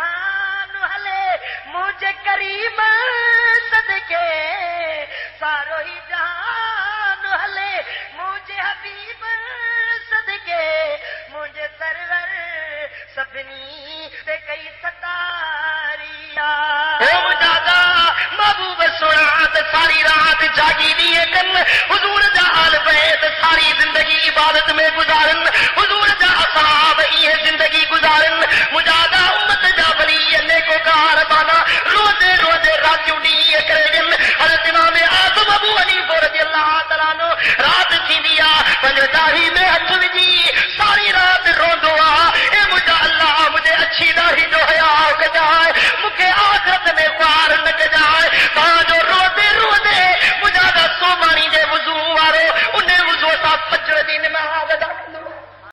जहान हले मुझे करीम सदके सारो ही जहान हले मुझे हबीब सदके मुझे सरवर सपनी से कई सतारिया मुजादा महबूब सुना सारी रात जागी दिए कन हुजूर दा आल बैत सारी जिंदगी इबादत में गुजारन हुजूर दा असहाब ये जिंदगी गुजारन मुजादा उम्मत दा बली नेको कार बाना रोजे रोजे रात उड़ी करेन हजरत इमाम आजम अबू हनीफ रज़ियल्लाहु तआला नो रात थी दिया पंजदाही में हथ विझी सारी रात रोंदो आ ए मुझे अल्लाह मुझे अच्छी दाढ़ी जो हया हो जाए मुझे आखिरत में पार लग जाए जो रोते रोते मुझा सोमानी जे वुजू वारो उन्हें वुजू सा फजर दी नमाज अदा